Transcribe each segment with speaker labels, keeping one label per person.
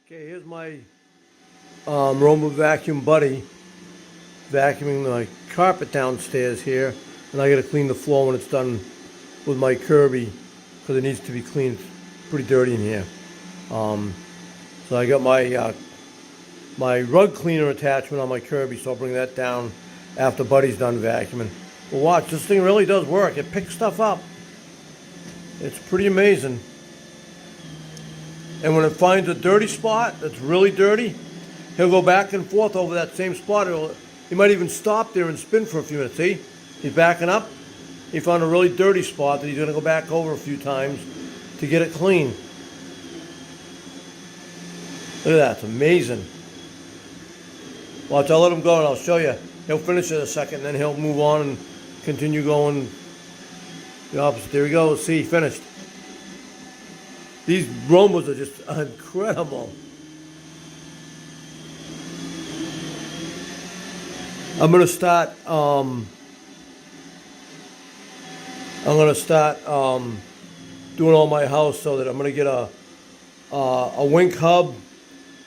Speaker 1: Okay, here's my ROOMBA vacuum buddy vacuuming my carpet downstairs here, and I got to clean the floor when it's done with my Kirby because it needs to be cleaned. It's pretty dirty in here. So I got my rug cleaner attachment on my Kirby, so I'll bring that down after Buddy's done vacuuming. Well, watch, this thing really does work. It picks stuff up. It's pretty amazing. And when it finds a dirty spot that's really dirty, he'll go back and forth over that same spot. He might even stop there and spin for a few minutes. See? He's backing up. He found a really dirty spot that he's going to go back over a few times to get it clean. Look at that. It's amazing. Watch, I'll let him go and I'll show you. He'll finish in a second, and then he'll move on and continue going the opposite. There he goes. See, he finished. These Roombas are just incredible. I'm gonna start doing all my house so that I'm gonna get a Wink hub,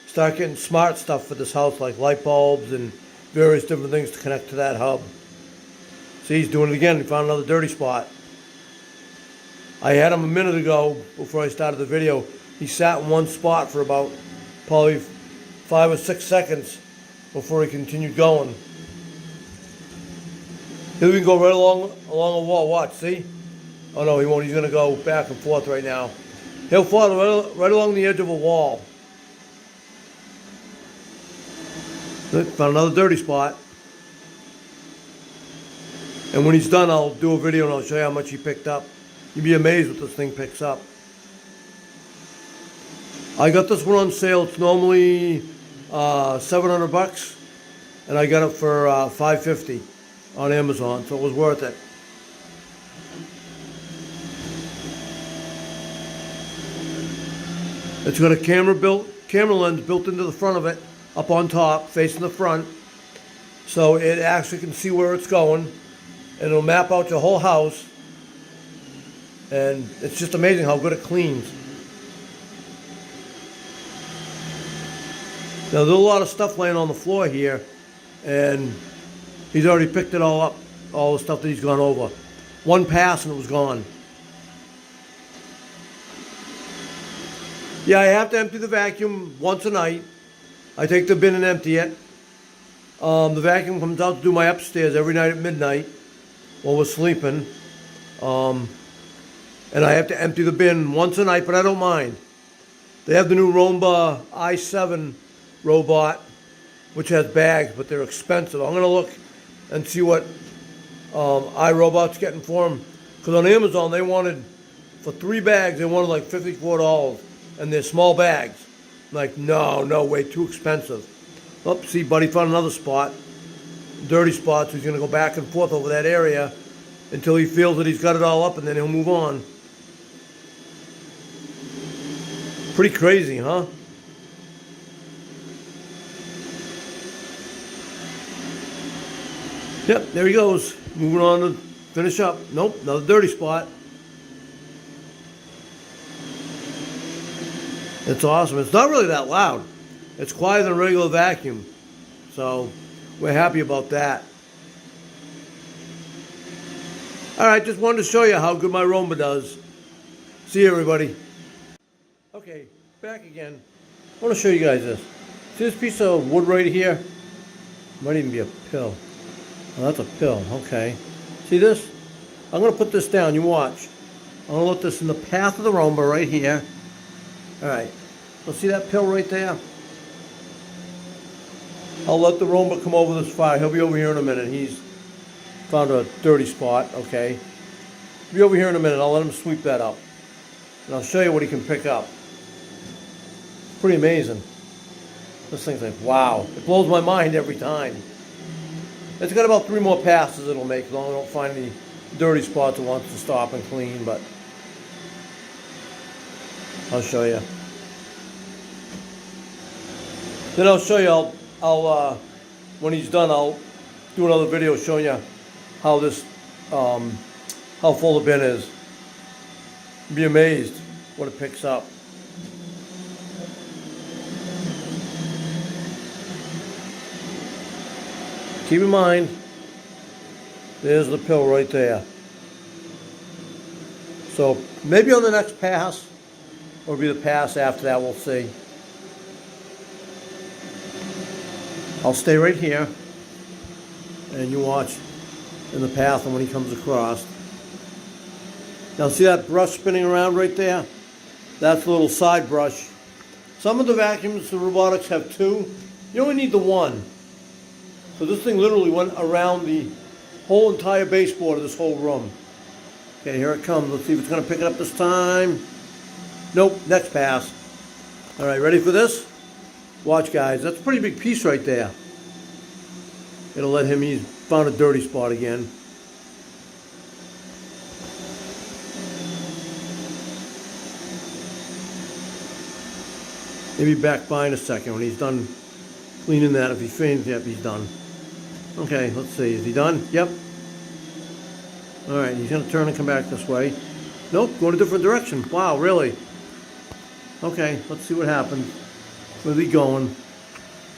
Speaker 1: start getting smart stuff for this house like light bulbs and various different things to connect to that hub. See, he's doing it again. He found another dirty spot. I had him a minute ago before I started the video. He sat in one spot for about probably 5 or 6 seconds before he continued going. He'll even go right along a wall. Watch, see? Oh no, he won't. He's gonna go back and forth right now. He'll follow right along the edge of a wall. Look, found another dirty spot. And when he's done, I'll do a video and I'll show you how much he picked up. You'd be amazed what this thing picks up. I got this one on sale. It's normally $700, and I got it for $550 on Amazon, so it was worth it. It's got a camera lens built into the front of it, up on top, facing the front, so it actually can see where it's going, and it'll map out your whole house. And it's just amazing how good it cleans. Now there's a lot of stuff laying on the floor here, and he's already picked it all up, all the stuff that he's gone over. One pass and it was gone. Yeah, I have to empty the vacuum once a night. I take the bin and empty it. The vacuum comes out to do my upstairs every night at midnight while we're sleeping. And I have to empty the bin once a night, but I don't mind. They have the new Roomba i7 robot, which has bags, but they're expensive. I'm going to look and see what iRobot's getting for them. Because on Amazon, they wanted, for 3 bags, they wanted like $54. And they're small bags. I'm like, no, way too expensive. Oh, see, Buddy found another spot. Dirty spot, so he's going to go back and forth over that area until he feels that he's got it all up, and then he'll move on. Pretty crazy, huh? Yep, there he goes. Moving on to finish up. Nope, another dirty spot. It's awesome. It's not really that loud. It's quieter than a regular vacuum. So we're happy about that. Alright, just wanted to show you how good my Roomba does. See you, everybody. Okay, back again. I want to show you guys this. See this piece of wood right here? Might even be a pill. Oh, that's a pill. Okay. See this? I'm going to put this down. You watch. I'm going to let this in the path of the Roomba right here. Alright. So see that pill right there? I'll let the Roomba come over this far. He'll be over here in a minute. He's found a dirty spot. Okay. He'll be over here in a minute. I'll let him sweep that up. And I'll show you what he can pick up. Pretty amazing. This thing's like, wow. It blows my mind every time. It's got about 3 more passes it'll make as long as I don't find any dirty spots it wants to stop and clean, but I'll show you. Then I'll show you, I'll when he's done, I'll do another video showing you how this, how full the bin is. You'll be amazed what it picks up. keep in mind, there's the pill right there. So maybe on the next pass, or be the pass after that, we'll see. I'll stay right here, and you watch in the path and when he comes across. Now see that brush spinning around right there? That's a little side brush. Some of the vacuums, the robotics have two. You only need the one. So this thing literally went around the whole entire baseboard of this whole room. Okay, here it comes. Let's see if it's going to pick it up this time. Nope, next pass. All right, ready for this? Watch, guys. That's a pretty big piece right there. It'll let him, he's found a dirty spot again. Maybe back by in a second when he's done cleaning that. If he finishes, yep, he's done. Okay, let's see. Is he done? Yep. All right, he's going to turn and come back this way. Nope, going a different direction. Wow, really? Okay, let's see what happens. Where's he going?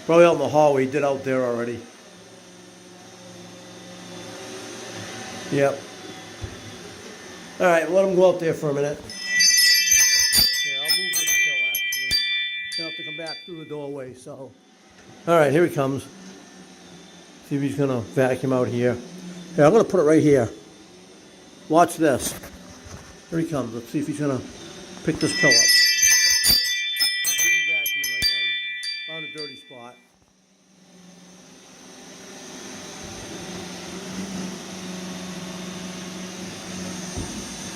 Speaker 1: Probably out in the hallway. He did out there already. Yep. All right, let him go out there for a minute. Yeah, I'll move this pill, actually. He'll have to come back through the doorway, so. All right, here he comes. See if he's going to vacuum out here. Here, I'm going to put it right here. Watch this. Here he comes. Let's see if he's going to pick this pill up. He's vacuuming right now. Found a dirty spot.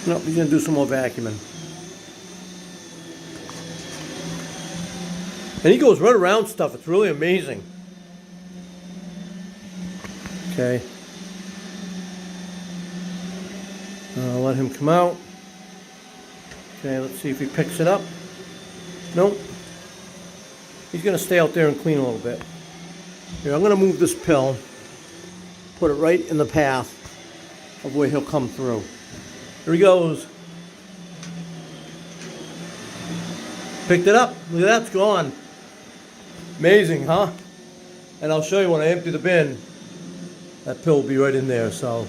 Speaker 1: Nope, he's going to do some more vacuuming. And he goes right around stuff. It's really amazing. Okay. I'll let him come out. Okay, let's see if he picks it up. Nope. He's going to stay out there and clean a little bit. Here, I'm going to move this pill. Put it right in the path of where he'll come through. Here he goes. Picked it up. Look at that, it's gone. Amazing, huh? And I'll show you when I empty the bin, that pill will be right in there, so.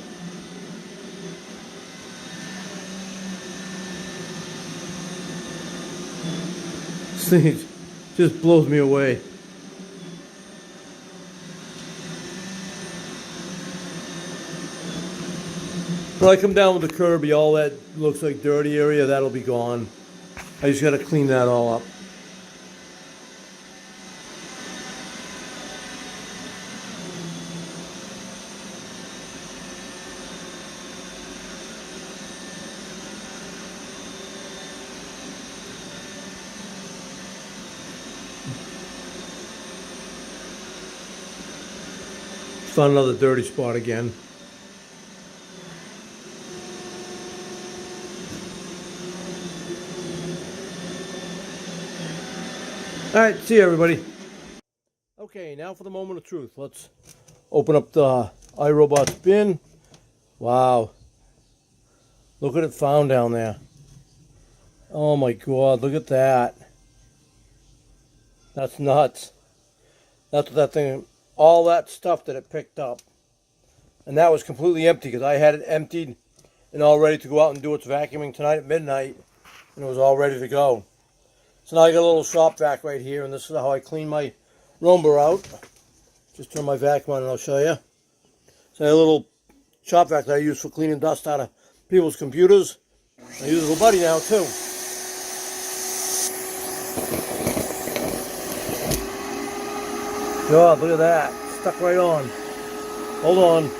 Speaker 1: This thing just blows me away. When I come down with the Kirby, all that looks like dirty area, that'll be gone. I just got to clean that all up. Found another dirty spot again. All right, see you, everybody. Okay, now for the moment of truth. Let's open up the iRobot's bin. Wow. Look what it found down there. Oh my God, look at that. That's nuts. That's what that thing, all that stuff that it picked up. And that was completely empty because I had it emptied and all ready to go out and do its vacuuming tonight at midnight. And it was all ready to go. So now I got a little shop vac right here, and this is how I clean my Roomba out. Just turn my vacuum on and I'll show you. So I have a little shop vac that I use for cleaning dust out of people's computers. I use a little buddy now too. God, look at that. Stuck right on. Hold on.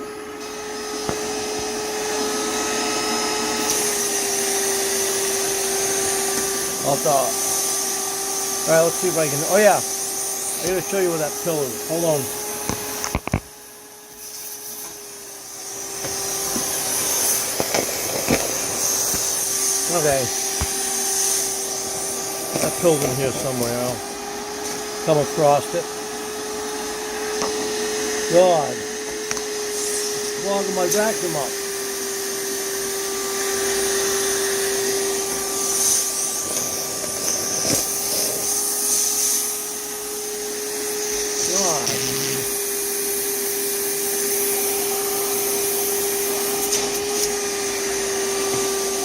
Speaker 1: Alright, let's see if I can. Oh yeah, I gotta show you where that pill is. Hold on. Okay. That pill's in here somewhere. I'll come across it. God. It's clogging my vacuum up.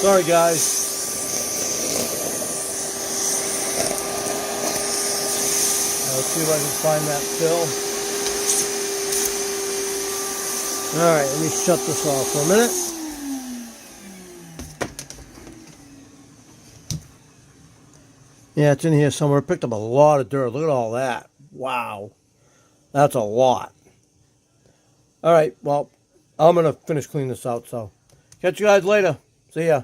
Speaker 1: Sorry, guys. Let's see if I can find that fill. Alright, let me shut this off for a minute. Yeah, it's in here somewhere. Picked up a lot of dirt. Look at all that. Wow. That's a lot. Alright, well, I'm going to finish cleaning this out, so catch you guys later. See ya.